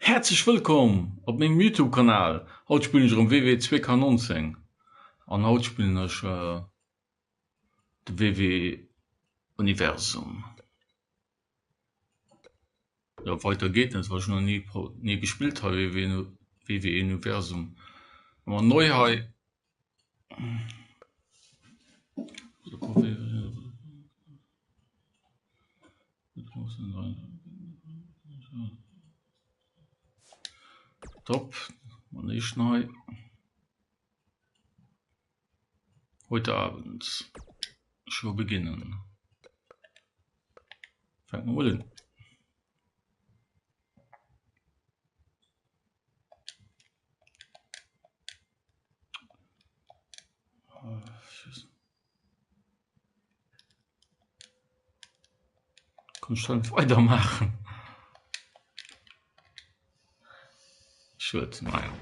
Herzlich willkommen auf meinem YouTube-Kanal. Heute spiele ich um WW 2K19. Und heute spiele ich das WW-Universum. Ja, weiter geht es, weil ich noch nie gespielt habe, WW-Universum. Aber neu habe Top. Und ich neu. Heute Abend. Schon beginnen. Fangen wir mal an. Kann ich dann weitermachen? Ich würde, naja.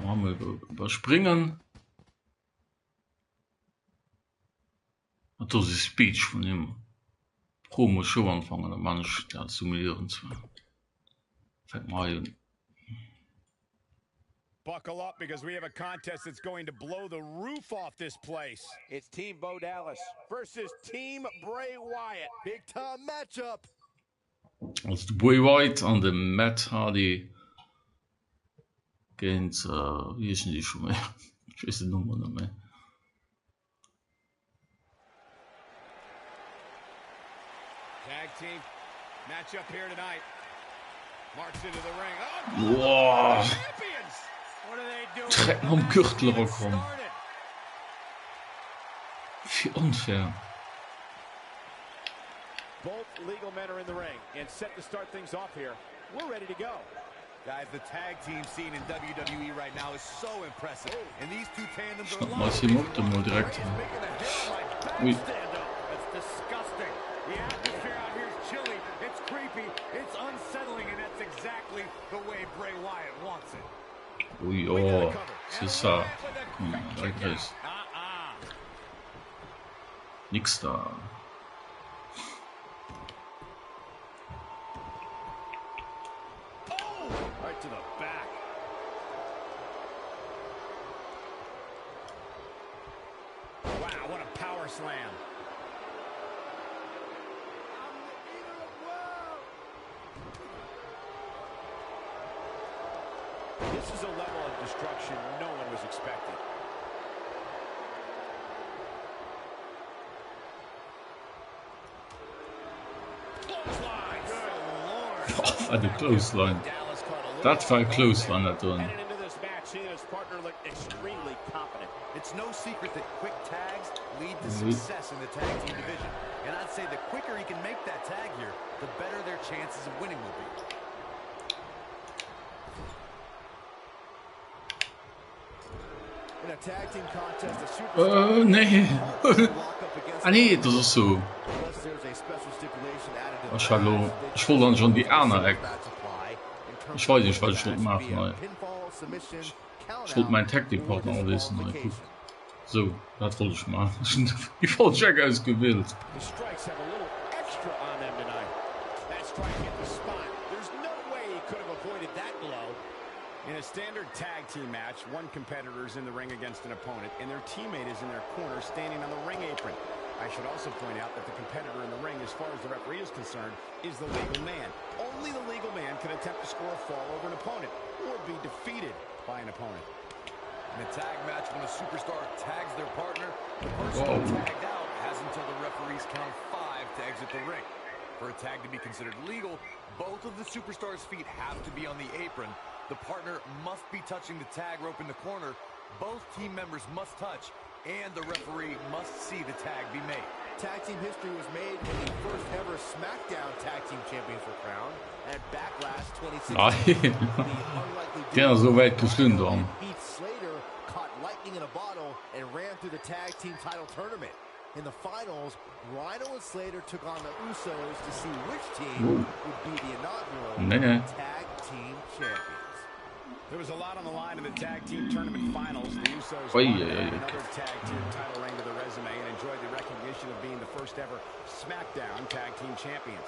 Dann wir überspringen. Und das ist die Speech von dem Promo-Show anfangen, dann man ich da zu millieren zwar. Fängt mal an. Buckle up because we have a contest that's going to blow the roof off this place. It's Team Bo Dallas versus Team Bray Wyatt. Big time matchup. Also der Bray Wyatt an dem Matt Hardy gegen, wie ist denn die schon mehr? Ich weiß die Nummer nicht mehr. Tag team matchup here tonight. Marks into the ring. Oh, wow. Champions! What are they doing? Treppen am Gürtel rankommen. Wie unfair. Both legal men are in the ring and set to start things off here. We're ready to go. Guys, the tag team scene in WWE right now is so impressive. And these two tandems are mal hier mal direkt. Oui. That's disgusting. The atmosphere out here is chilly. It's creepy. It's unsettling, and that's exactly the way Bray Wyatt wants it. Oui, oh, c'est ça. Nix da. Right to the back. Wow, what a power slam. This is a level of destruction no one was expecting. Clothesline. Good Lord. Oh, the clothesline. That's why clothesline are done. Heading into this match, he and his partner look extremely confident. It's no secret that quick tags lead to success in the tag team division. And I'd say the quicker he can make that tag here, the better their chances of winning will be. In a tag team contest, a superstar nee. Nee, das ist so. Ach, hallo. Ich wollte dann schon die Anna weg. Ich weiß nicht, was ich wollte machen. Ich wollte meinen Tag-Team-Partner wissen. So, das wollte ich machen. Ich wollte Jack ausgewählt. In a standard tag team match, one competitor is in the ring against an opponent, and their teammate is in their corner standing on the ring apron. I should also point out that the competitor in the ring, as far as the referee is concerned, is the legal man. Only the legal man can attempt to score a fall over an opponent, or be defeated by an opponent. In a tag match, when a superstar tags their partner, the person tagged out has until the referees count 5 to exit the ring. For a tag to be considered legal, both of the superstars' feet have to be on the apron. The partner must be touching the tag rope in the corner. Both team members must touch, and the referee must see the tag be made. Tag team history was made when the first ever SmackDown Tag Team Champions were crowned at Backlash 2016. Ja, so weit gestimmt worden. Heath Slater caught lightning in a bottle and ran through the tag team title tournament. In the finals, Rhino and Slater took on the Usos to see which team would be the inaugural tag team champions. There was a lot on the line in the tag team tournament finals. The Usos Oi, wanted oi, to oi, add okay. another tag team title reign to the resume and enjoyed the recognition of being the first ever SmackDown tag team champions.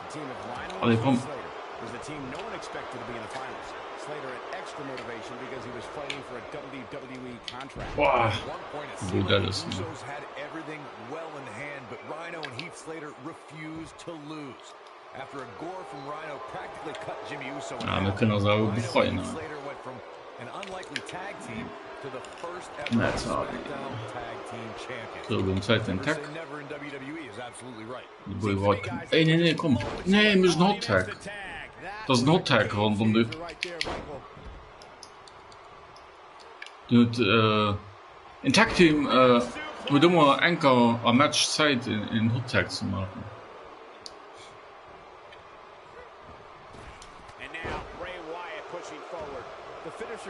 The team of Rhino and Heath Slater was the team no one expected to be in the finals. Slater had extra motivation because he was fighting for a WWE contract. Wow. At one point, it seemed like the Usos had everything well in hand, but Rhino and Heath Slater refused to lose. After a gore from Rhino practically cut Jimmy Uso in half, we kunnen ons ook Rhino befreien. and Heath Slater went from an unlikely tag team to the first ever That's hard. SmackDown tag team champions. Zo, dan zet een Never tag. say never in WWE is absolutely right. Boy, wat? Nee, kom. Nee, we müssen hot tag. Dat is een hot tag, want om de... Een tag team, we doen maar enkel een match tijd in hot tag te maken.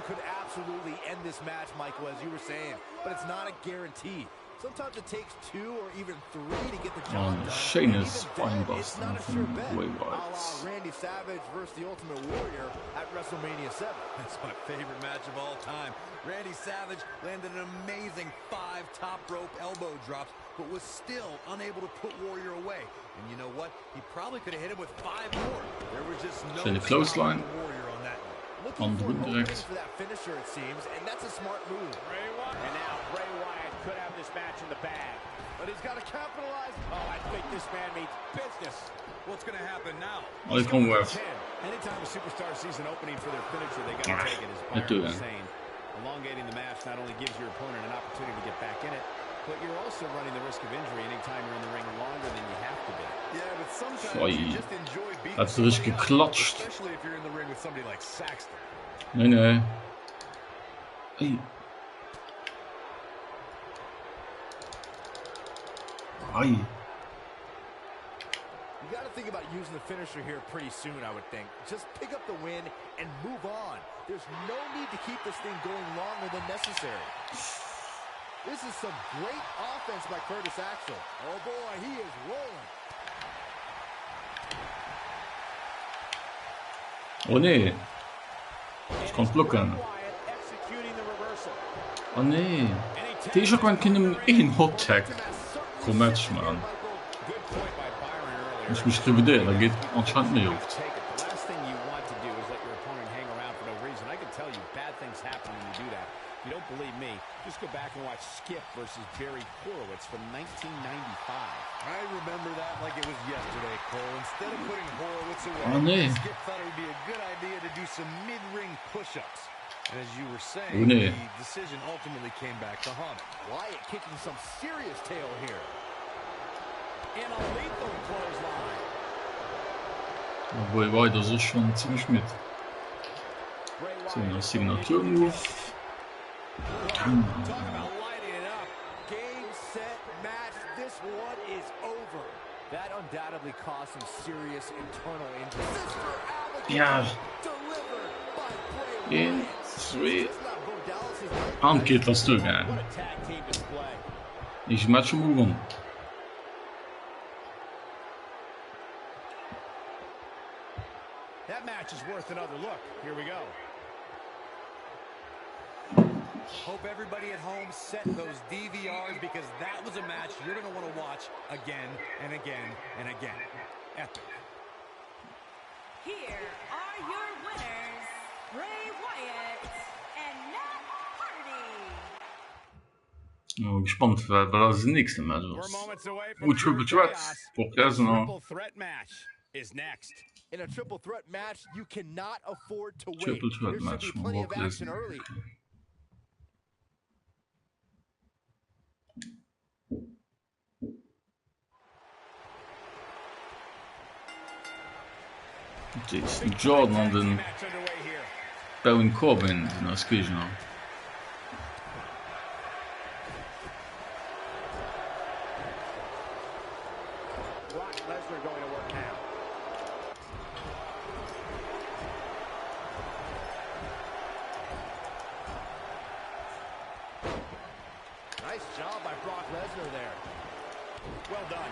Could absolutely end this match, Michael, as you were saying, but it's not a guarantee. Sometimes it takes 2 or even 3 to get the job done. Sheamus It's not a sure bet. Way A la Randy Savage versus the Ultimate Warrior at WrestleMania 7. That's my favorite match of all time. Randy Savage landed an amazing 5 top rope elbow drops, but was still unable to put Warrior away. And you know what? He probably could have hit him with 5 more. There was just no clothesline Warrior on that one. Looking for openings for that finisher, it seems, and that's a smart move. And now Bray Wyatt could have this match in the bag. But he's got to capitalize. Oh, I think this man means business. What's going to happen now? I'll come with. Anytime a superstar sees an opening for their finisher, they got to take it, as Byron was saying. Elongating the match not only gives your opponent an opportunity to get back in it, but you're also running the risk of injury anytime you're in the ring longer than you have to be. Yeah, but sometimes you just enjoy beating Dat is geklatscht. especially if you're in the ring with somebody like Saxton. Nee. Hey. Ai. You got to think about using the finisher here pretty soon, I would think. Just pick up the win and move on. There's no need to keep this thing going longer than necessary. This is some great offense by Curtis Axel. Oh boy, he is rolling. Oh nee. Het kan lukken. Oh nee. Deze kan kunnen één hot tag voor match man. Dus misschien bedoel dat gaat anscheinend niet hoeft. You don't believe me, just go back and watch Skip versus Barry Horowitz from 1995. I remember that like it was yesterday, Cole. Instead of putting Horowitz away, Skip thought it would be a good idea to do some mid-ring push-ups. And as you were saying, the decision ultimately came back to haunt him. Wyatt kicking some serious tail here. And a lethal clothesline. Boy, Wyatt, dat is schon ziemlich mit. So, een Signature-Move. Talk about lighting it up. Game, set, match. This one is over. That undoubtedly caused some serious internal injury. Ja. Delivered by Bray Sweet. Aankeert dat stuk, hè. Deze match moet gewonnen. That match is worth another look. Here we go. Hope everybody at home set those DVRs because that was a match you're going to want to watch again and again and again. Epic. Here are your winners, Bray Wyatt and Matt Hardy. Nou, gespannt, wat is de nächste match was. Triple Threat. Brock Lesnar. Triple threat match is next. In a triple threat match, you cannot afford to wait. Triple Threat There match should be van plenty of Brock action Lesnar. early. Jason Jordan aan den Baron Corbin na Skijno. Brock Lesnar going to work now. Nice job by Brock Lesnar there. Well done.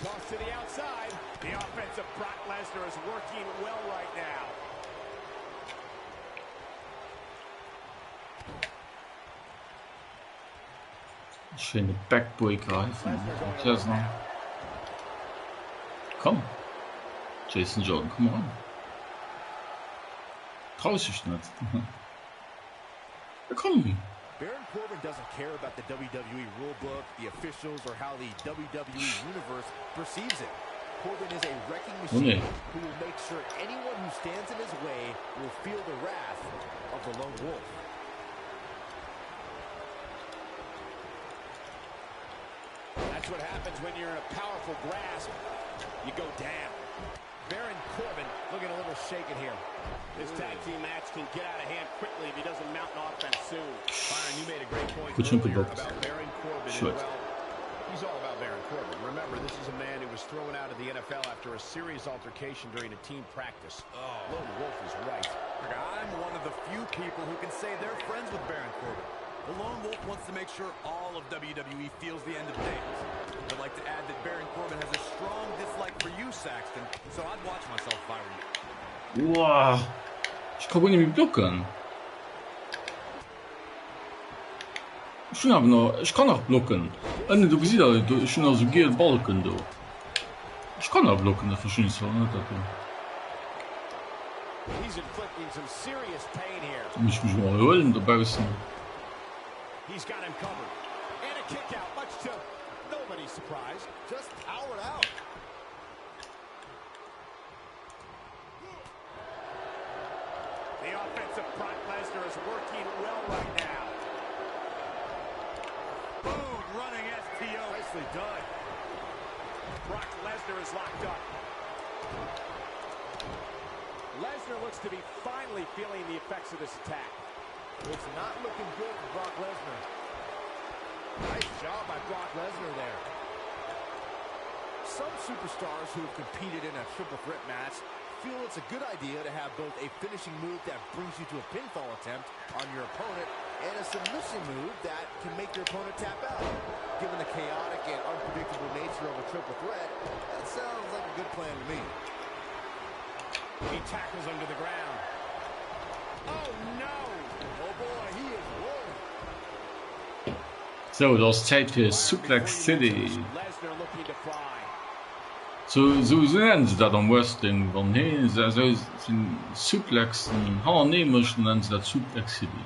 Toss to the outside. The offensive Brock Lesnar is working well right now. Schöne Backbreaker Lesnar. Komm. Jason Jordan, komm ran. Traust dich nicht. Ja, komm. Baron Corbin doesn't care about the WWE rulebook, the officials, or how the WWE universe perceives it. Corbin is a wrecking machine who will make sure anyone who stands in his way will feel the wrath of the lone wolf. That's what happens when you're in a powerful grasp. You go down. Baron Corbin looking a little shaken here. This tag team match can get out of hand quickly if he doesn't mount an offense soon. Byron, you made a great point earlier about Baron Corbin. Sure. Well, he's all about Baron Corbin. Remember, this is a man who was thrown out of the NFL after a serious altercation during a team practice. Lone Wolf is right. I'm one of the few people who can say they're friends with Baron Corbin. The Lone Wolf wants to make sure all of WWE feels the end of days. I'd like to add that Baron Corbin has a strong dislike for you, Saxton, so I'd watch myself if I were you. Wow. Ich kann nicht mehr blocken. Ich kann auch blocken. Du siehst da, ich bin also gehen Balken da. Ich kann auch blocken, das verstehe ich so nicht. He's inflicting some serious pain here. Ich muss mal holen dabei sein. He's got him covered. And a kick out, much to nobody's surprise. Just powered out. The offensive Brock Lesnar is working well right now. Boom, running STO. Nicely done. Brock Lesnar is locked up. Lesnar looks to be finally feeling the effects of this attack. It's not looking good for Brock Lesnar. Nice job by Brock Lesnar there. Some superstars who have competed in a triple threat match feel it's a good idea to have both a finishing move that brings you to a pinfall attempt on your opponent and a submission move that can make your opponent tap out. Given the chaotic and unpredictable nature of a triple threat, that sounds like a good plan to me. He tackles him to the ground. Oh no! Oh boy, he is rolling. So, das ist Zeit für Suplex City. Lesnar looking to fly. So nennen sie das am Wrestling, wenn sie Suplexen nehmen, nennen sie das Suplex City.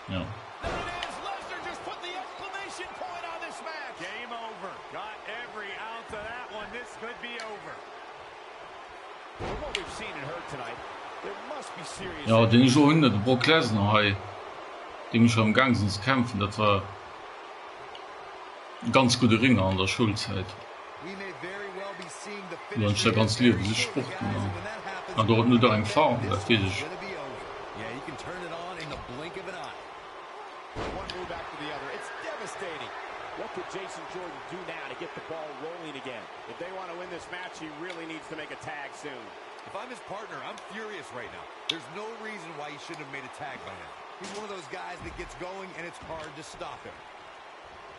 Ja. There it is. Lesnar just put the exclamation point on this match. Game over. Got every ounce of that one. This could be over. From what we've seen and heard tonight, there must be serious. Ja, den ich schon hinter Brock Lesnar, den ich schon am Gang sind zu kämpfen, das war ein ganz guter Ringer an der Schulzeit. Ja, ich der ganz lieb, wie Sport gemacht. Und dort nur da ein Fahren, da fehlt ich. What could Jason Jordan do now to get the ball rolling again? If they want to win this match, he really needs to make a tag soon. If I'm his partner, I'm furious right now. There's no reason why he shouldn't have made a tag by now. He's one of those guys that gets going, and it's hard to stop him.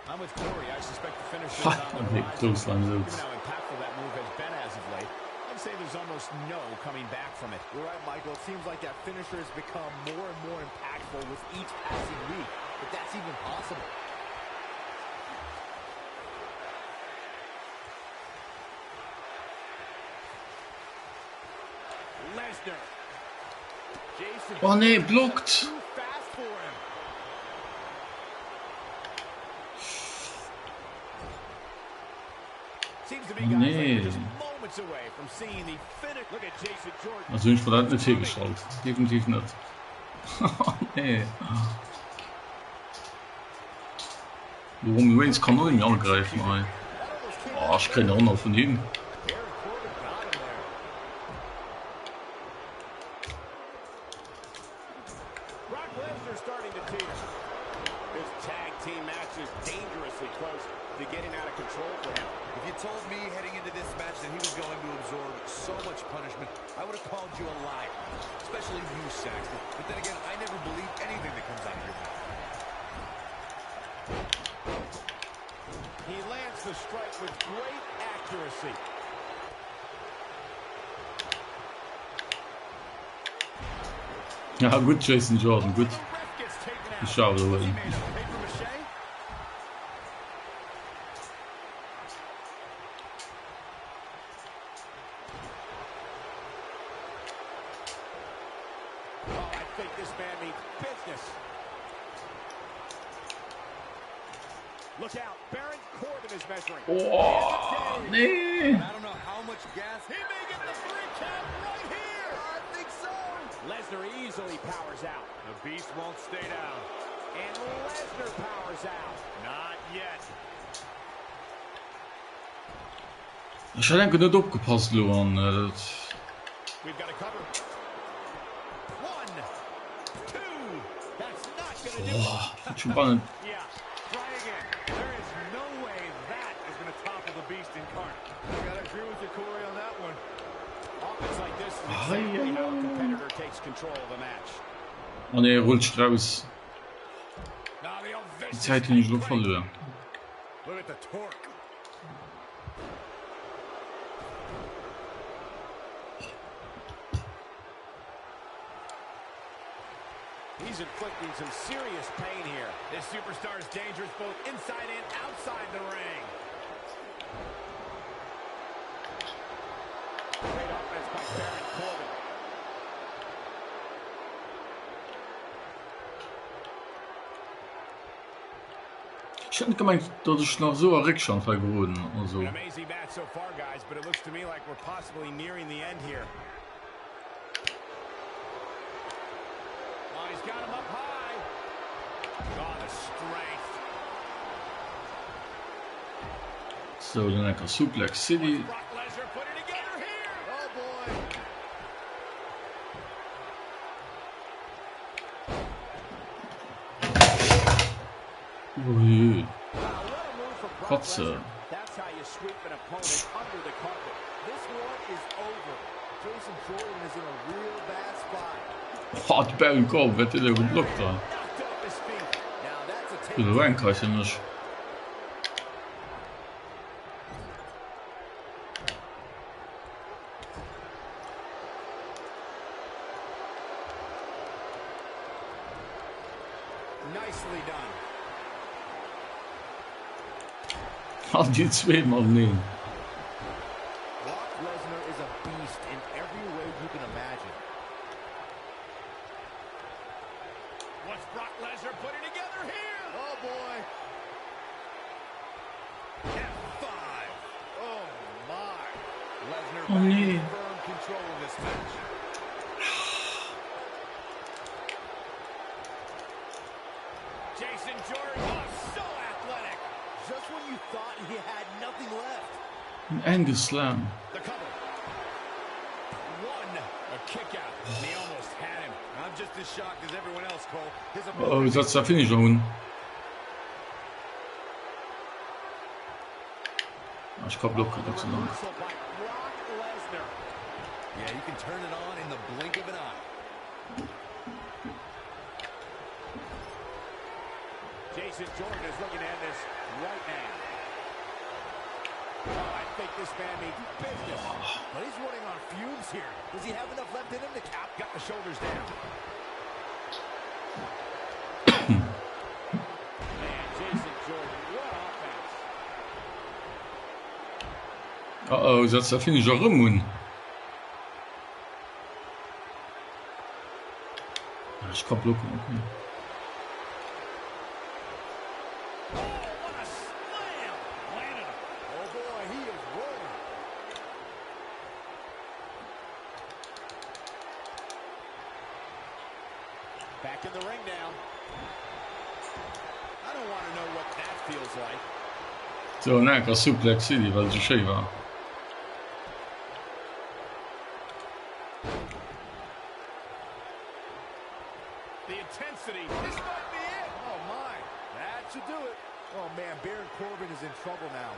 I'm with Corey. I suspect the finisher is on the rise. Given how impactful that move has been as of late, I'd say there's almost no coming back from it. You're right, Michael. It seems like that finisher has become more and more impactful with each passing week. If that's even possible. Lesnar. Jason. Oh nee, blockt. Too fast for him. Seems to be guys like just moments away from seeing the finish. Look at Jason Jordan. Also ich wurde nicht hier geschaut. Definitiv nicht. Nee. Warum Reigns kann nur nicht angreifen, ey. Oh, ich kriege auch noch von ihm. Brock Lesnar starting to teeter. This tag team match is dangerously close to getting out of control for him. If you told me heading into this match that he was going to absorb so much punishment, I would have called you a liar. Especially you, Saxton. But then again, I never believe anything that comes out of your mouth. He lands the strike with great accuracy. Ja, gut, Jason Jordan, gut. Ich schaue da rein. Look out, Baron Corbin is measuring. Oh, nee. I don't know how much gas. He may get the 3 count right here. I think so. Lesnar easily powers out. The beast won't stay down. And Lesnar powers out. Not yet. Ich habe nicht aufgepasst, Luan. We've got a cover. 1, 2. That's not going to do it. Spannend. Yeah. Try again. There is no way that is going to topple the beast incarnate. I gotta agree with you, Corey, on that one. Offense like this is exactly how a competitor takes control of the match. Und rutscht raus. Now the old Die vicious Zeit, die ich noch leg verloren. break. Look at the torque. He's inflicting some serious pain here. This superstar is dangerous both inside and outside the ring. Great offense by Baron Corbin. Ich hätte gemeint, dass ich noch so ein Rückstand geworden. Also. An amazing match so far, guys, but it looks to me like we're possibly nearing the end here. Oh, he's got him up high. Oh, the strength. So, dann einfach Suplex City. Brock Lesnar put it together here. Oh, boy. Ui. What a move from Brock Kotze. Lesnar. That's how you sweep an opponent under the carpet. This one is over. Jason Jordan is in a real bad spot. Oh, die Baron Corbin wird in der geblockt da. Knocked off his feet. Now that's a Ich will take. reinkreichen nicht. Nicely done. Hat die zweimal nehmen. Brock Lesnar is a beast in every way you can imagine. What's Brock Lesnar putting together here? Oh, boy. F5. Oh, my. Lesnar Oh, back nee. in firm control of this match. Jason Jordan, oh, so athletic. Just when you thought he had nothing left. Ein enges Slam. The cover. 1, a kick out. And he almost had him. I'm just as shocked as everyone else, Cole. His Oh, opponent setzt der Finisher hun. Ich kann blocken dazu lang. Reversal by Brock Lesnar. Yeah, you can turn it on in the blink of an eye. Jason Jordan is looking to end this right now. Oh, I think this man needs business. But he's running on fumes here. Does he have enough left in him to cap? Got the shoulders down. Man, Jason Jordan, what offense. Oh, setzt der Finisher rum hun. Ich kann blocken, okay. Oh, what a slam. Landed him. Oh, boy, he is rolling. Back in the ring now. I don't want to know what that feels like. So, näher Suplex City, weil sie schön war. The intensity. This might be it. Oh, my. That should do it. Oh, man, Baron Corbin is in trouble now.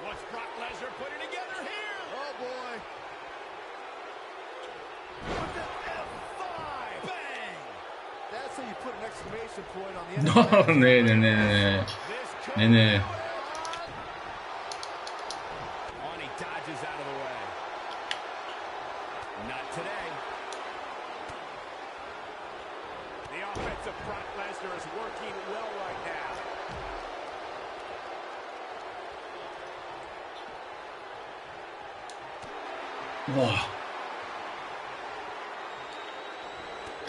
What's Brock Lesnar putting together here? Oh, boy. With the F5. Bang. That's how you put an exclamation point on the end No, of the match. nee, nee, nee, nee. This could Nee, nee. do it. Not today. The offensive front Lesnar is working well right now. Boah.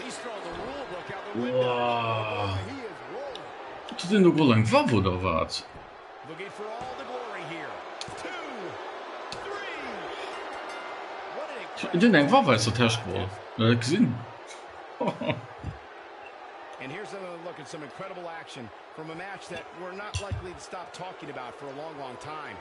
He's throwing the rule book out the window. Boah. He is rolling. Das sind doch wohl lang war, oder was? Looking for all the glory here. 2, 3. What an incredible Den eng war, weiß der Testball. Gesehen. And here's another look at some incredible action from a match that we're not likely to stop talking about for a long, long time.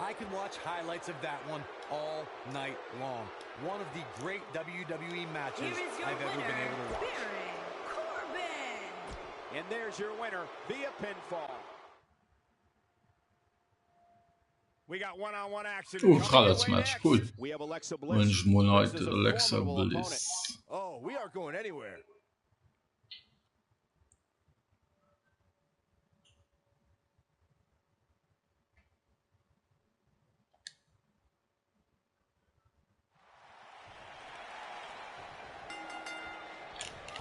I could watch highlights of that one all night long. One of the great WWE matches Here is your I've ever been able to watch. Baron Corbin. And there's your winner via pinfall. We got one-on-one action. Frauensmatch, cool. We have Alexa Bliss. Mensch, Monat, versus a Alexa formidable Bliss. opponent. Oh, we aren't going anywhere.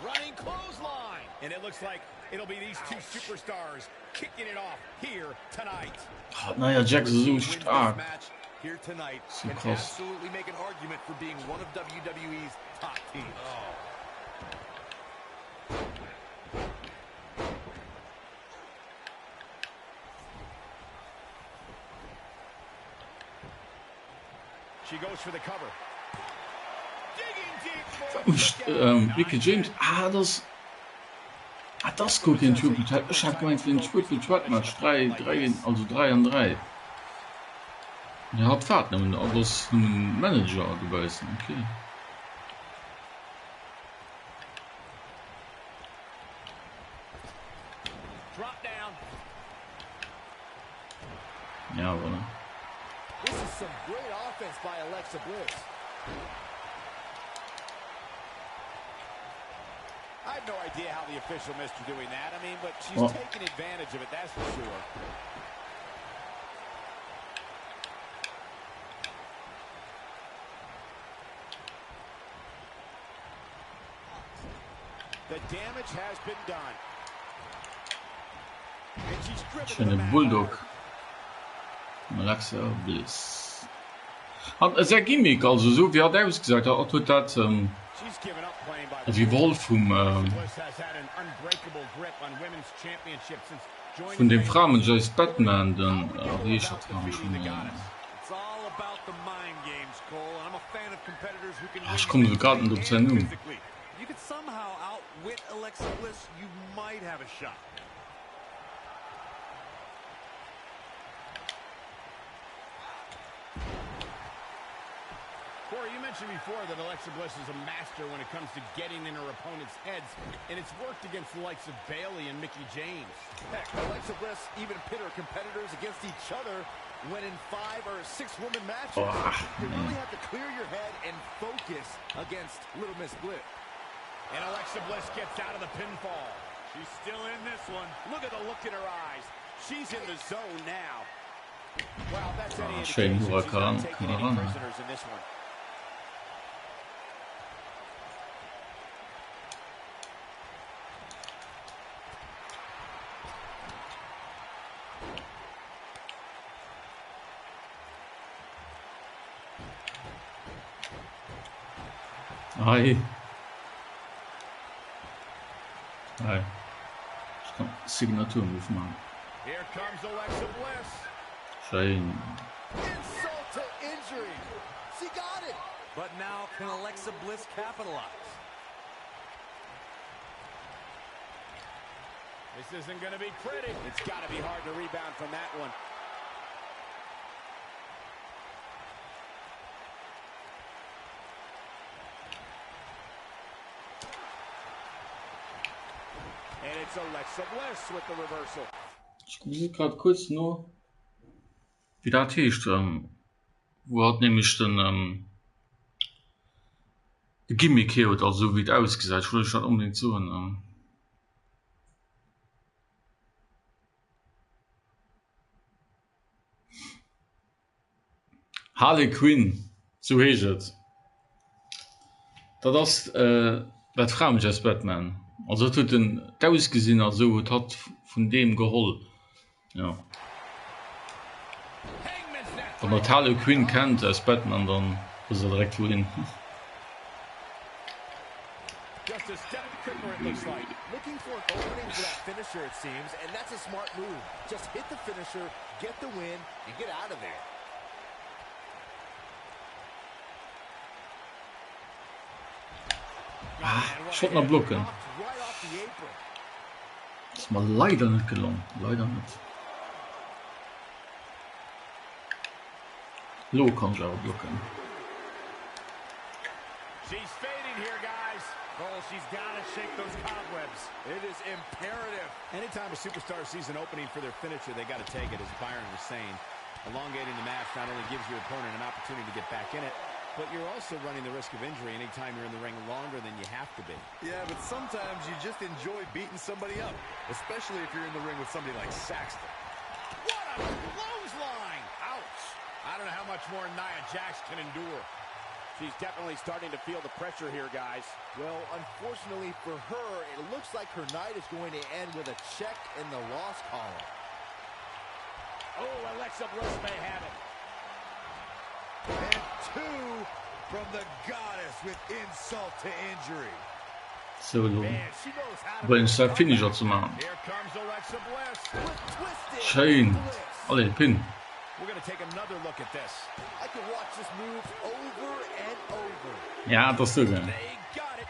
Running clothesline. And it looks like it'll be these two superstars kicking it off here tonight. Naja, Jack ist so Wins this stark. match here tonight So can krass. absolutely make an argument for being one of WWE's top teams. She goes for the cover. Digging deep for Mickey James, das guck in Triple Threat. Ich hab gemeint, in Triple Threat Match 3, also 3 an 3. Der hat Fahrt nehmen, aber das ist ein Manager gewesen, okay. Drop down. Ja, oder? This is some great offense by Alexa Bliss. I have no idea how the official missed her doing that. I mean, but she's Oh. taking advantage of it, that's for sure. The damage has been done. And she's driven to the Schöne mat Bulldog. hard. Alexa Bliss. Hat ein sehr Gimmick, also so wie hat er gesagt hat, tut das She's given up playing by the wie Wolf vom Bliss has had an unbreakable grip on women's championship since joining von dem the- Frauen Joyce Batman, den How would you wie go ich about hat haben defeating the schon. goddess? It's all about the mind games, Cole, and I'm a fan of competitors who can Ich win komme so gerade mentally nicht and hin. physically. If you could somehow outwit Alexa Bliss, you might have a shot. Corey, you mentioned before that Alexa Bliss is a master when it comes to getting in her opponent's heads, and it's worked against the likes of Bayley and Mickie James. Heck, Alexa Bliss even pit her competitors against each other when in 5 or 6 woman matches. You really have to clear your head and focus against Little Miss Bliss. And Alexa Bliss gets out of the pinfall. She's still in this one. Look at the look in her eyes. She's in the zone now. Well, that's any Shane indication she's Huracan, not taking any keine Ahnung. prisoners in this one. Hi. Hi. Ich kann Signaturmove machen. Here comes Alexa Bliss. Schön. Insult to injury. She got it. But now, can Alexa Bliss capitalize? This isn't going to be pretty. It's got to be hard to rebound from that one. And it's Alexa Bliss with the reversal. Ich gucke gerade kurz nur, wie das heißt. Wo hat nämlich den Gimmick hier, also wie es ausgesagt. Ich wollte schon unbedingt so. Harley Quinn, so heißt es. das wat fra mich als Batman also tut den ausgesinn so hat von dem geholl ja von der Harley Quinn kennt als Batman dann ist direkt wohin Just a step quicker, it looks like. Looking for an opening for that finisher, it seems, and that's a smart move. Just hit the finisher, get the win, and get out of there. ich wollte noch blocken das ist mal leider nicht gelungen leider nicht Lo kann ich auch blocken She's fading here, guys. Oh, she's got to shake those cobwebs. It is imperative. Anytime a superstar sees an opening for their finisher, they got to take it, as Byron was saying. Elongating the match not only gives your opponent an opportunity to get back in it, but you're also running the risk of injury anytime you're in the ring longer than you have to be. Yeah, but sometimes you just enjoy beating somebody up, especially if you're in the ring with somebody like Saxton. What a clothesline! Ouch! I don't know how much more Nia Jax can endure. She's definitely starting to feel the pressure here, guys. Well, unfortunately for her, it looks like her night is going to end with a check in the loss column. Oh, Alexa Bliss may have it. And two from the goddess with insult to injury. so Man, she knows how to wollen zwei Finisher zu machen Here comes Alexa Bliss. With twisted schön bliss. alle Pin We're going to take another look at this. I can watch this move over and over. ja das so gern They got it.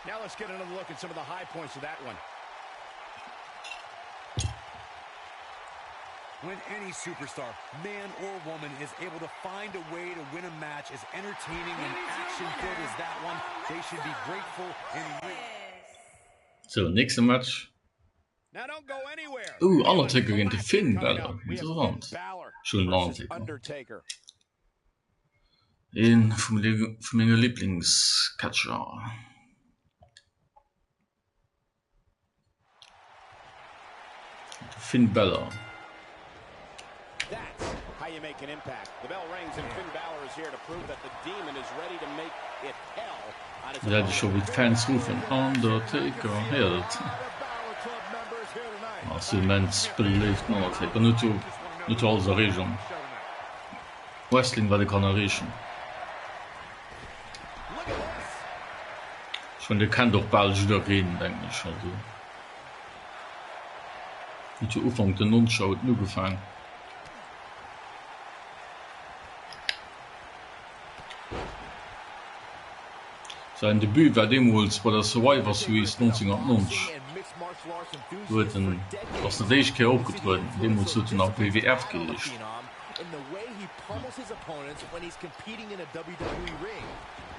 Now let's get another look at some of the high points of that one. When any superstar, man or woman, is able to find a way to win a match as entertaining and action-filled as that one, they should be grateful and so nächste Match Now don't go anywhere. Undertaker gegen den Finn Balor We have interessant Finn Balor schon versus Undertaker Undertaker. in von meiner Lieblingscatcher Finn Balor That's how you make an impact. The bell rings and Finn Balor is here to prove that the demon is ready to make it hell on his werde ich schon mit Fans rufen Undertaker hält The Balor Club members here tonight. also immens belebt Undertaker nicht alles Region Wrestling war die Kanarischen Look at this. schon der kann doch bald wieder reden denke ich also mit der Ufang der Nunschau nur gefangen sein Debüt war demals bei der Survivor Series 1990 was der Deichke aufgetreten demals wird auf WWF gelegt In the way he pummels his opponents when he's competing in a WWE ring.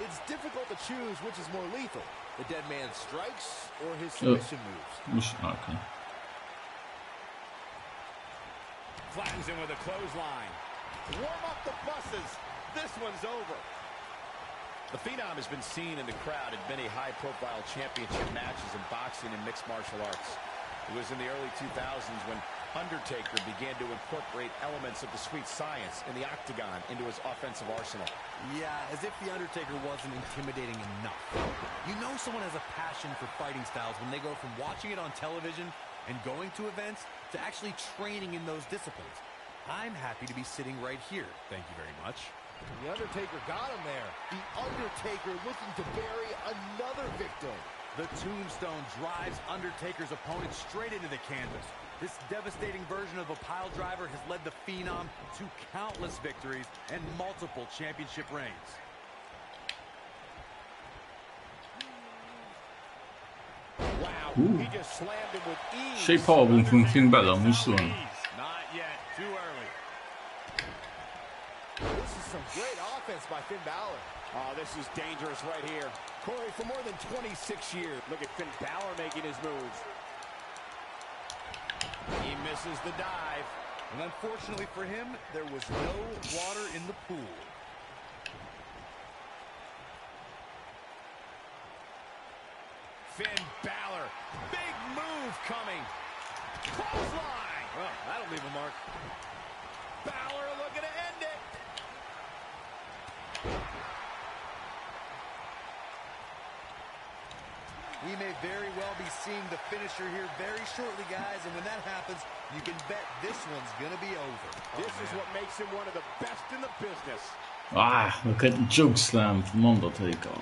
It's difficult to choose which is more lethal, the dead man's strikes or his submission moves. nicht okay. Flattens him with a clothesline. Warm up the buses. This one's over. The Phenom has been seen in the crowd at many high-profile championship matches in boxing and mixed martial arts. It was in the early 2000s when Undertaker began to incorporate elements of the sweet science in the octagon into his offensive arsenal. Yeah, as if The Undertaker wasn't intimidating enough. You know someone has a passion for fighting styles when they go from watching it on television and going to events to actually training in those disciplines. I'm happy to be sitting right here. Thank you very much. The Undertaker got him there. The Undertaker looking to bury another victim. The tombstone drives Undertaker's opponent straight into the canvas. This devastating version of a pile driver has led the Phenom to countless victories and multiple championship reigns. Wow, he just slammed him with ease. Shape-Powerbomb von Finn Balor muss so Not yet, too early. This is some great offense by Finn Balor. Oh, this is dangerous right here. Corey, for more than 26 years, look at Finn Balor making his moves. He misses the dive. And unfortunately for him, there was no water in the pool. Finn Balor, big move coming. Clothesline. Well, that'll leave a mark. Balor looking to end We may very well be seeing the finisher here very shortly, guys, and when that happens, you can bet this one's gonna be over. This is what makes him one of the best in the business. Ah, we könnten Jokeslam vom Undertaker.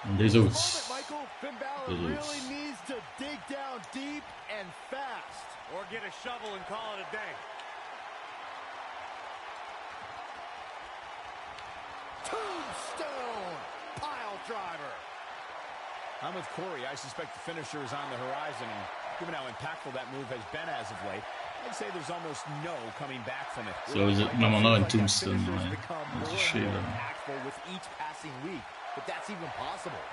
Und der ist aus. Michael, Finn Balor really needs to dig down deep and fast. Or get a shovel and call it a day. Tombstone pile driver. I'm with Corey. I suspect the finisher is on the horizon, and given how impactful that move has been as of late, I'd say there's almost no coming back from it. So is it number 9 Tombstone? That's a shame. Impactful with each passing week, but that's even possible.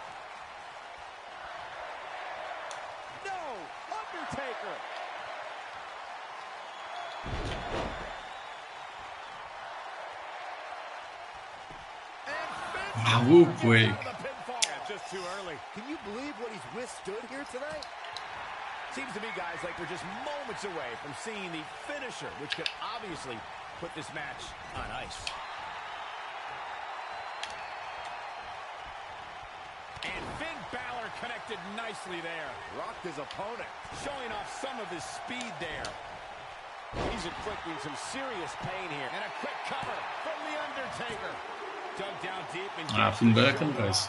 No, Undertaker. Ah, whoop, wait. Just too early. Can you believe what he's withstood here tonight? Seems to me, guys, like we're just moments away from seeing the finisher, which could obviously put this match on ice. And Finn Balor connected nicely there. Rocked his opponent. Showing off some of his speed there. He's inflicting some serious pain here. And a quick cover from The Undertaker. Dug down deep and... Finn Balor guys.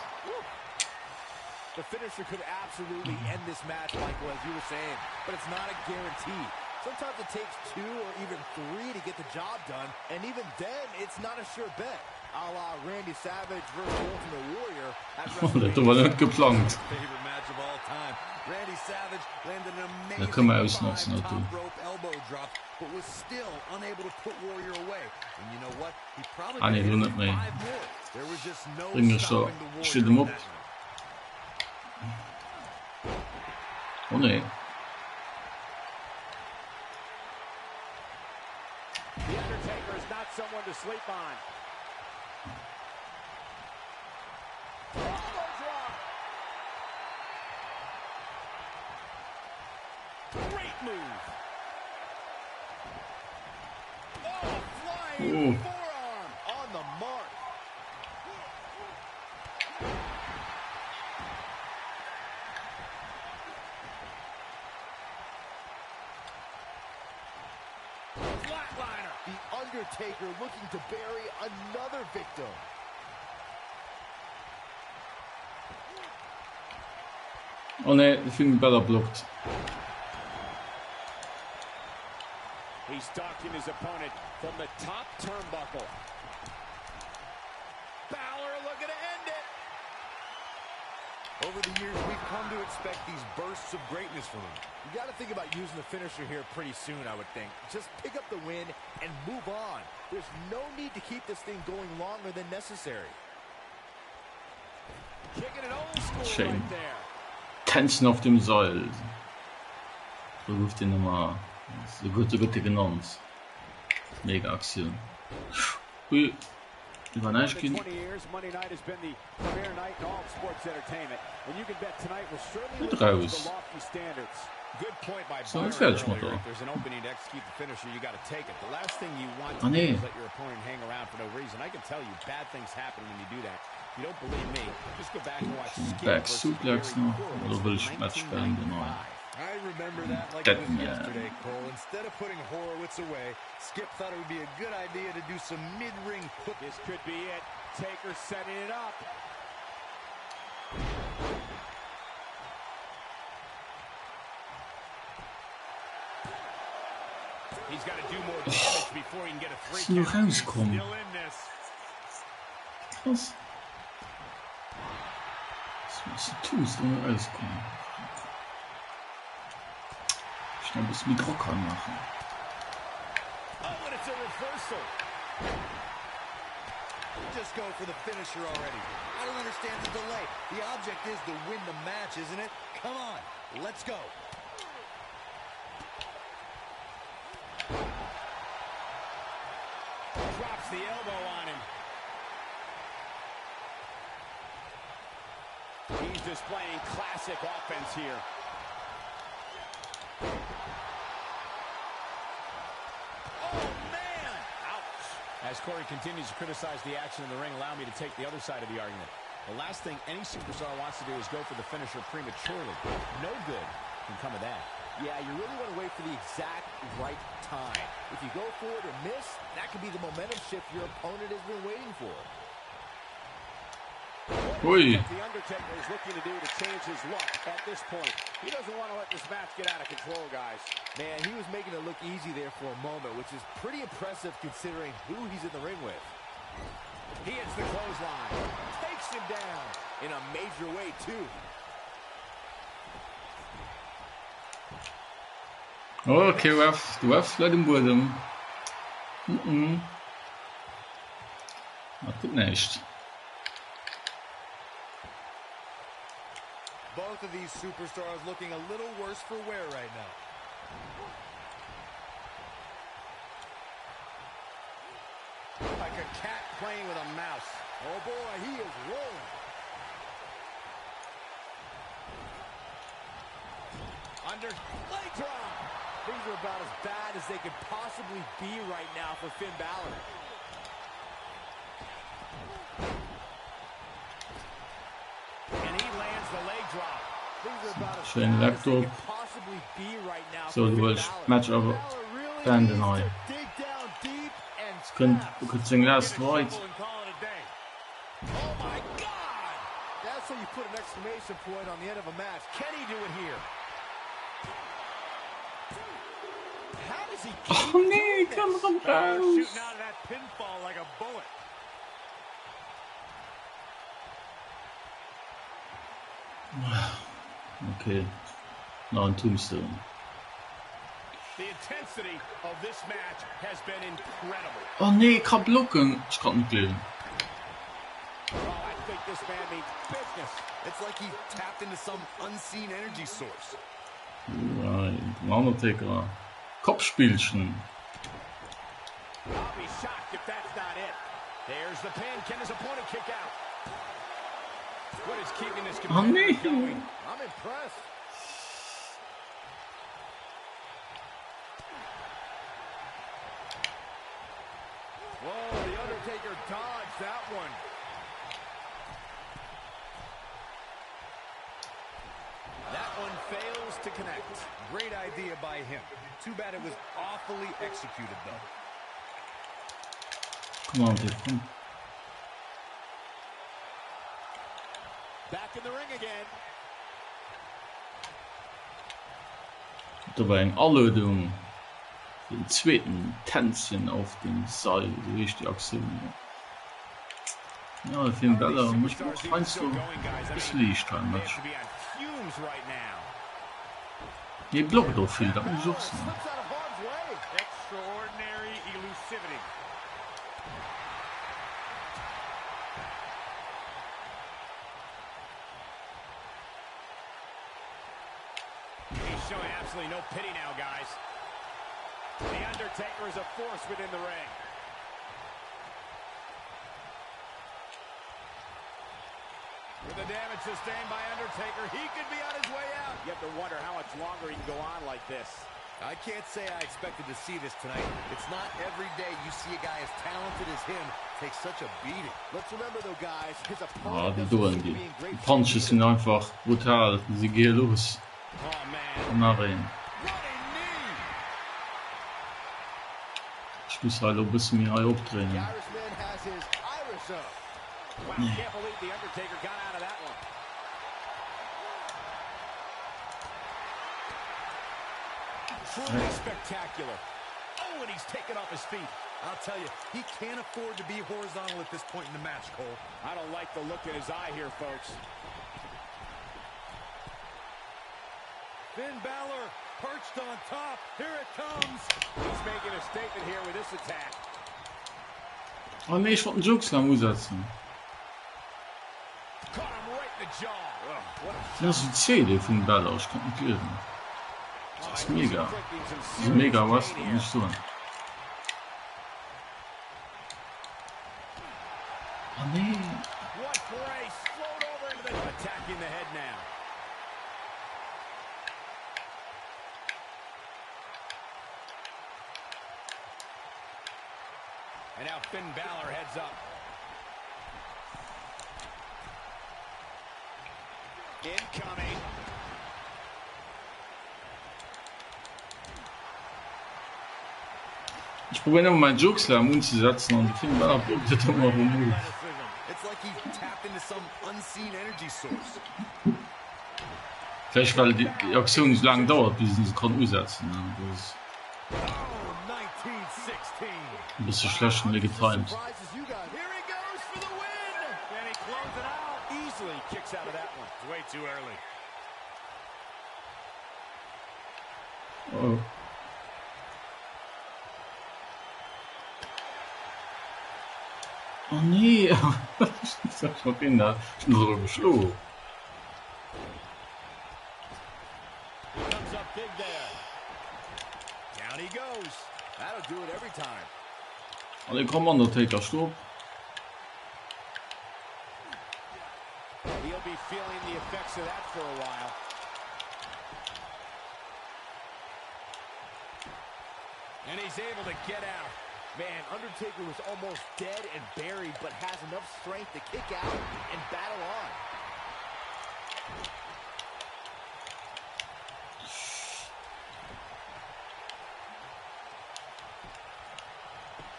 The finisher could absolutely end this match, Michael, as you were saying, but it's not a guarantee. Sometimes it takes 2 or even 3 to get the job done, and even then, it's not a sure bet. A la Randy Savage versus Ultimate Warrior. Das war nicht geplant. Favorite match of all time. Randy Savage landed an amazing Da können wir ausnutzen, top rope elbow drop, but was still unable to put Warrior away. And you know what? He probably Ah, nee, made du it nicht mehr. 5 more. There was just no Ring ist da. stopping the Warrior. Steht ihm ab. Oh nee. The Undertaker is not someone to sleep on. Great move. Oh, flying forearm on the mark. Flatliner. The Undertaker looking to bury another victim. Oh nee, Finn Balor blockt. He's stalking his opponent from the top turnbuckle. Balor looking to end it. Over the years, we've come to expect these bursts of greatness from him. You got to think about using the finisher here pretty soon, I would think. Just pick up the win and move on. There's no need to keep this thing going longer than necessary. Kicking it old school Shame. right there. Tänzen auf dem Seil. So ruft ihn nochmal. So gut genannt. Mega Aktion. Ui. Über For Neischkin. 20 years, Monday night has been the premier night in all sports entertainment. And you can bet tonight will certainly live up to the lofty standards. Good point by Byron earlier. If there's an opening to execute the finisher, you got to take it. The last thing you want to do is let your opponent hang around for no reason. I can tell you, bad things happen when you do that. If you don't believe me, just go back and watch Back suplex noch. Oder will ich Match spielen, genau. I remember that like it was yesterday, Cole. Instead of putting Horowitz away, Skip thought it would be a good idea to do some mid-ring hook. This could be it. Taker setting it up. He's got to do more damage before he can get a free Is nog count. He's rauskommen. still in this. Was? Was du tust, ohne rauskommen. Schnell das Mikro machen. Oh, and it's a reversal. Just go for the finisher already. I don't understand the delay. The object is to win the match, isn't it? Come on, let's go. Drops the elbow on him. He's displaying classic offense here. Oh, man! Ouch. As Corey continues to criticize the action in the ring, allow me to take the other side of the argument. The last thing any superstar wants to do is go for the finisher prematurely. No good can come of that. Yeah, you really want to wait for the exact right time. If you go for it or miss, that could be the momentum shift your opponent has been waiting for. Oi. What the Undertaker is looking to do to change his look at this point. He doesn't want to let this match get out of control, guys. Man, he was making it look easy there for a moment, which is pretty impressive considering who he's in the ring with. He hits the clothesline. Takes him down in a major way, too. Okay, ref. Du ref, let him with him. Macht das nicht. Both of these superstars looking a little worse for wear right now. Like a cat playing with a mouse. Oh boy, he is rolling. Under leg drop. Things are about as bad as they could possibly be right now for Finn Balor. And he lands the leg drop. Things are about as Schön bad as they Laptop. could possibly be right now So, for du Finn willst Balor. Match aber Balor really beenden needs neu. to dig down deep and Du kannst den last right. Oh my God! That's how you put an exclamation point on the end of a match. Can he do it here? How does he keep Oh nee, doing komm this? raus. Shooting out of that pinfall like a bullet. Okay. Noch ein Tombstone. The intensity of this match has been incredible. Oh nee, ich kann blocken. Ich kann nicht leben. Oh, I think this man means business. It's like he tapped into some unseen energy source. Right. Undertaker. Kopfspielchen. I'll be shocked if that's not it. There's the pin. Can his opponent kick out? What is keeping this Oh nee. competitor going? I'm impressed. Whoa, the Undertaker dodged that one. That one fails to connect. Great idea by him. Too bad it was awfully executed, though. Come on, dude. Come. Back in the ring again. Da war ein Anlehnung. Den zweiten Tänzchen auf dem Seil. Die richtige Aktion. Ja, Finn Balor muss noch eins so. Das liegt kein Match. Die blocken doch viel, da muss ich auch sagen. Slips out of harm's way. Extraordinary elusivity. He's showing absolutely no pity now, guys. The Undertaker is a force within the ring. With the damage sustained by Undertaker, he could be on his way out. You have to wonder how much longer he can go on like this. I can't say I expected to see this tonight. It's not every day you see a guy as talented as him take such a beating. Let's remember though, guys, his Ah, opponent die doesn't Duellen, seem to die be in great Punches sind einfach brutal. Sie gehen los. Oh, man. Nach rein. Running knee. Ich muss halt ein bisschen mehr aufdrehen. The Irishman has his Irish up. Wow, can't believe the Undertaker got out of that one. Truly spectacular. Oh, and he's taken off his feet. I'll tell you, he can't afford to be horizontal at this point in the match, Cole. I don't like the look in his eye here, folks. Finn Balor perched on top. Here it comes. He's making a statement here with this attack. Oh nee, ich wollte einen Jokeslam umsetzen. Caught him right in the jaw. Ugh, what a Das ist die CD von Balor, ich kann nicht lesen. Das ist mega. Das ist mega, was? Nicht so. Oh nee. What brace? Float over into the... Attacking the head now. And now Finn Balor heads up. Incoming. Ich probiere immer meinen Jokesler am Mund zu setzen und ich finde, dann probiert er immer rum. Vielleicht weil die Aktion nicht lange dauert, bis sie es kann umsetzen. Das ist ein bisschen schlecht und getimt. Oh. Oh nee, ich bin da so geschlagen. Comes up big there. Down he goes. That'll do it every time. Alle Commander-Taker stopp. He'll be feeling the effects of that for a while. And he's able to get out. Man, Undertaker was almost dead and buried, but has enough strength to kick out and battle on.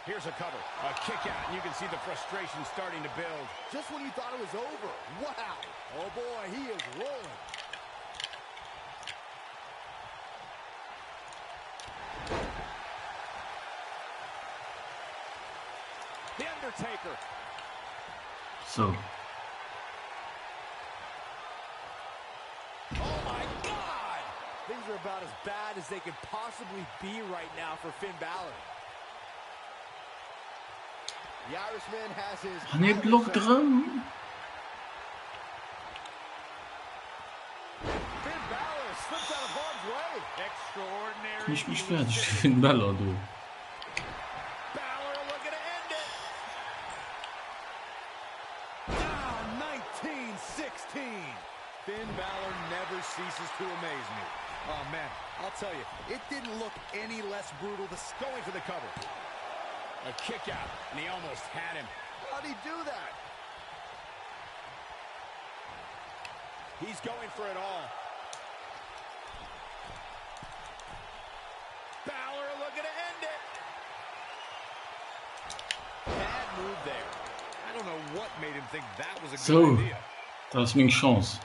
Here's a cover, a kick out, and you can see the frustration starting to build. Just when you thought it was over. Wow. Oh boy, he is rolling. The Undertaker. So. Oh my God! Things are about as bad as they could possibly be right now for Finn Balor. The Irishman has his... Han är blockdröm. Finn Balor slips out of harm's way. Extraordinary. Ich mich fertig, Finn Balor, du. Balor looking to end it. Now 1916. Finn Balor never ceases to amaze me. Oh man, I'll tell you, it didn't look any less brutal. Going for the cover. A kick out, and he almost had him. How'd he do that? He's going for it all. Balor looking to end it. Bad move there. I don't know what made him think that was a So, good idea. das ist meine Chance.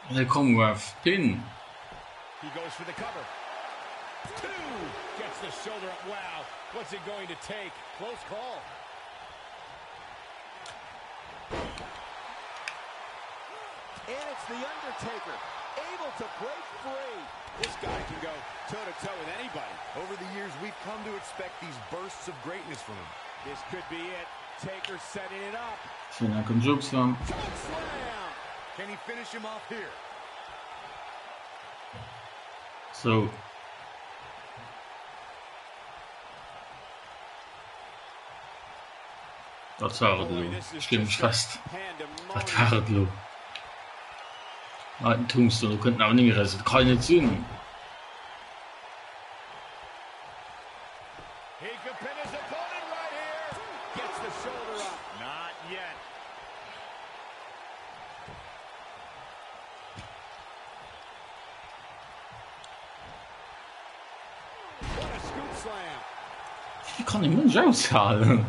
Der kommt auf Pin. He goes for the cover. Two! Gets the shoulder up. Wow. What's it going to take? Close call. And it's The Undertaker, able to break free. This guy can go toe-to-toe with anybody. Over the years, we've come to expect these bursts of greatness from him. This could be it. Taker setting it up. Schön, er kann Jokeslam. Choke slam! Can he finish him off here? So. Das war es, ich stehe mich fest. Das war es. Alten Tombstone, du könnten auch nicht reisen. Keine Sinn. He could pin his opponent right here. Gets the shoulder up. Not yet. What a scoop slam. Wie kann ich Mensch auszahlen?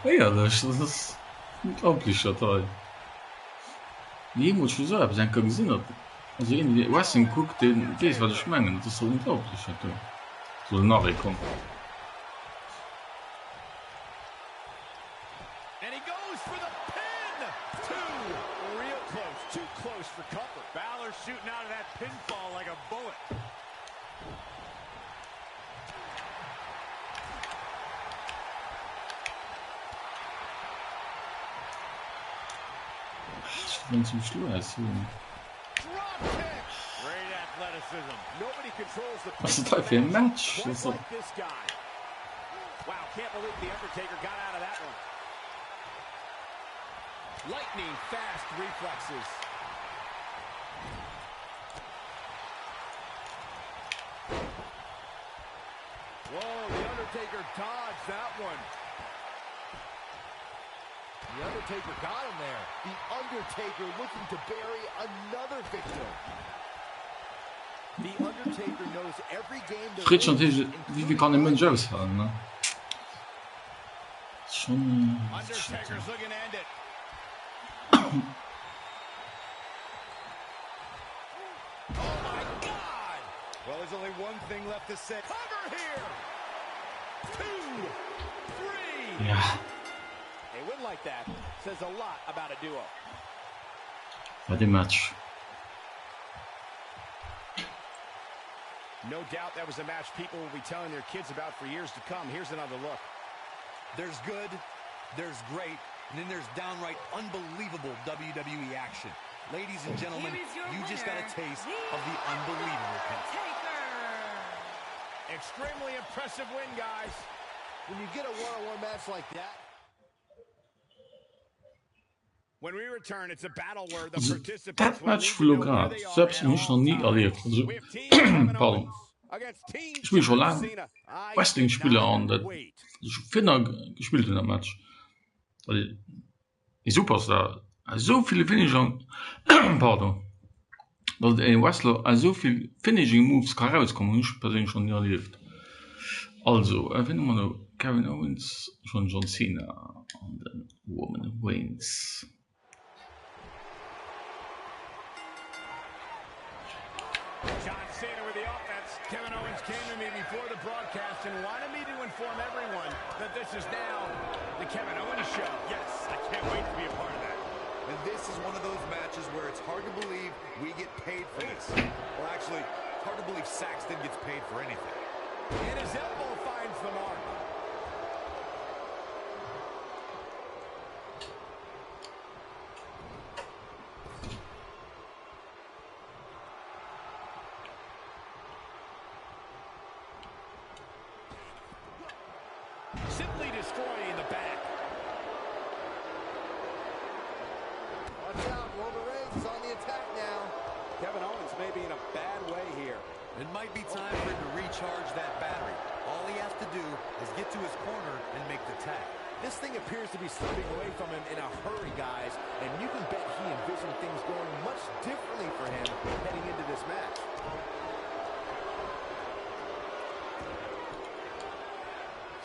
Ehrlich, das ist unglaublich toll. Wie muss ich so, aber ich habe gesehen, also irgendwie Wrestling guckt, den das was ich meine, das ist so unglaublich toll. So eine Nachricht kommt. And he goes for the pin. Two. Real close. Too close for comfort. Balor shooting out of that pinfall like a bullet. Wenn zum Schluss. Was ist das für ein Match? Das ist so. Wow, can't believe the Undertaker got out of that one. Lightning fast reflexes. Whoa, the Undertaker dodged that one. The Undertaker got him there. The Undertaker looking to bury another victim. The Undertaker knows every game there Fritz und is, wie kann den Mensch aushalten, ne? Schon... Undertaker's looking to end it. Oh my God! Well, there's only one thing left to say. Cover here! 2, 3. Ja. A win like that says a lot about a duo. Bei dem Match. No doubt that was a match people will be telling their kids about for years to come. Here's another look. There's good, there's great, and then there's downright unbelievable WWE action. Ladies and gentlemen, you just got a taste of the unbelievable kind. Extremely impressive win, guys. When you get a one-on-one match like that. When we return, it's a battle where the participants Dat will Match need to know where verloren. they are Selbst at nicht noch all nie times. erlebt. Also, We have Team Kevin pardon. Owens against Team Ich spiele schon John lange Cena. I Wrestling-Spieler an, cannot das wait. ich finde gespielt in der Match. Weil die Superstar, so viele Finishing, pardon, dass ein Wrestler so viele Finishing Moves kann rauskommen, ich persönlich schon nie erlebt. Also, finden wir noch Kevin Owens, schon John Cena und dann Roman Reigns. John Cena with the offense. Kevin Owens came to me before the broadcast and wanted me to inform everyone that this is now the Kevin Owens show. Yes, I can't wait to be a part of that. And this is one of those matches where it's hard to believe we get paid for this. Or actually, it's hard to believe Saxton gets paid for anything. And his elbow finds the mark. Simply destroying the back. Watch out, Roman Reigns is on the attack now. Kevin Owens may be in a bad way here. It might be time for him to recharge that battery. All he has to do is get to his corner and make the tag. This thing appears to be slipping away from him in a hurry, guys, and you can bet he envisioned things going much differently for him heading into this match.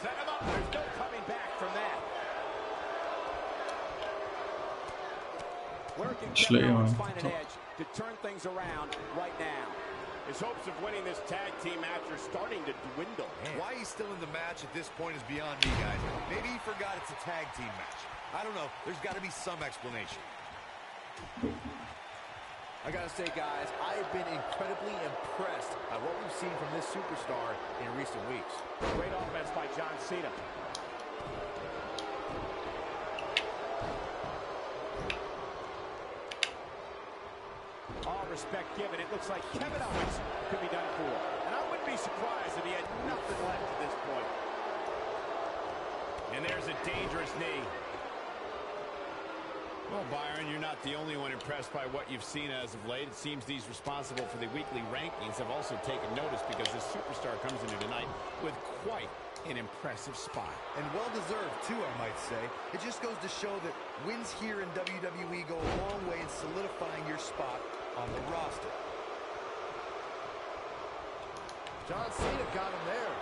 Set him up. There's no coming back from that. Where can Kevin Owens find an edge to turn things around right now? His hopes of winning this tag team match are starting to dwindle. Why he's still in the match at this point is beyond me, guys. Maybe he forgot it's a tag team match. I don't know. There's got to be some explanation. I gotta say, guys, I have been incredibly impressed by what we've seen from this superstar in recent weeks. Great offense by John Cena. All respect given, it looks like Kevin Owens could be done for. And I wouldn't be surprised if he had nothing left at this point. And there's a dangerous knee. Well, Byron, you're not the only one impressed by what you've seen as of late. It seems these responsible for the weekly rankings have also taken notice because this superstar comes into tonight with quite an impressive spot. And well-deserved, too, I might say. It just goes to show that wins here in WWE go a long way in solidifying your spot on the roster. John Cena got him there.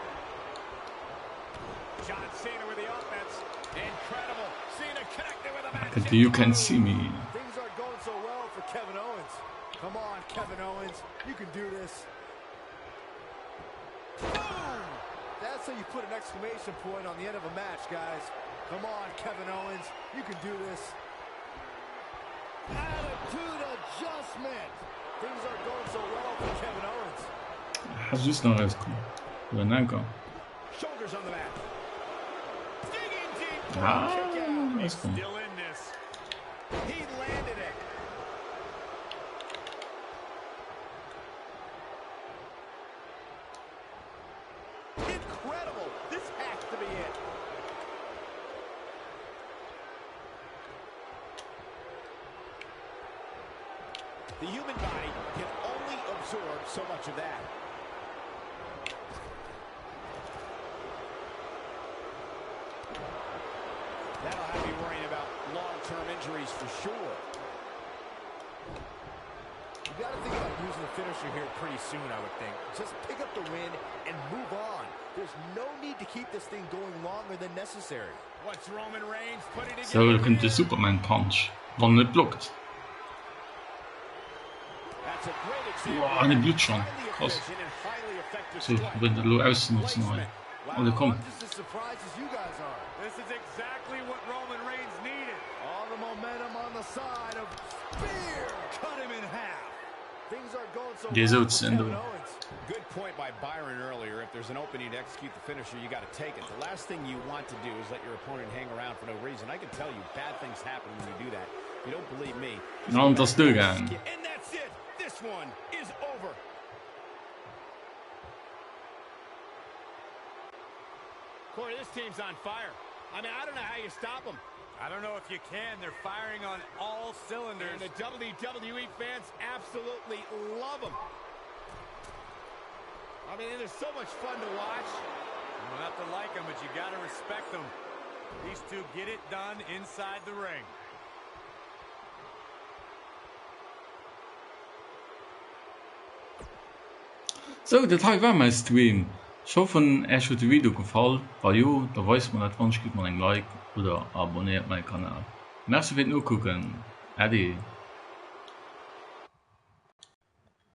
John Cena with the offense. Incredible. Cena connected with a match. You can see me. Things aren't going so well for Kevin Owens. Come on, Kevin Owens. You can do this. Boom! That's how you put an exclamation point on the end of a match, guys. Come on, Kevin Owens. You can do this. Attitude adjustment. Things aren't going so well for Kevin Owens. Hij is dus nog uitgekomen. Door een aankom. Shoulders on the mat. Digging deep. Ah, Kick out. nice one. Still in this. He landed it. Incredible. This has to be it. The human body can only absorb so much of that. That'll have you worrying about long-term injuries for sure. You got to think about using the finisher here pretty soon, I would think. Just pick up the win and move on. There's no need to keep this thing going longer than necessary. What's Roman Reigns putting together? So du könnt Superman Punch, wann net blockt. That's a great example. Boah, eine Blut schon. Krass. So, wenn du lo ausnutzen wollen. Und komm. Just as surprised as you guys are. This is exactly what Roman Reigns needed. All the momentum on the side of Spear. Cut him in half. Things are going so Der well ist for in Kevin der- Owens. Good point by Byron earlier. If there's an opening to execute the finisher, you got to take it. The last thing you want to do is let your opponent hang around for no reason. I can tell you, bad things happen when you do that. If you don't believe me. Na, und das durchgegangen. And that's it. This one is over. Corey, this team's on fire. I mean, I don't know how you stop them. I don't know if you can. They're firing on all cylinders. And the WWE fans absolutely love them. I mean, they're so much fun to watch. You don't have to like them, but you got to respect them. These two get it done inside the ring. So, das war mein Stream. Ich hoffe, euch hat das Video gefallen. Weil ja, da weiß man nicht, wann gibt man ein Like oder abonniert meinen Kanal. Merci fürs Zugucken. Ade.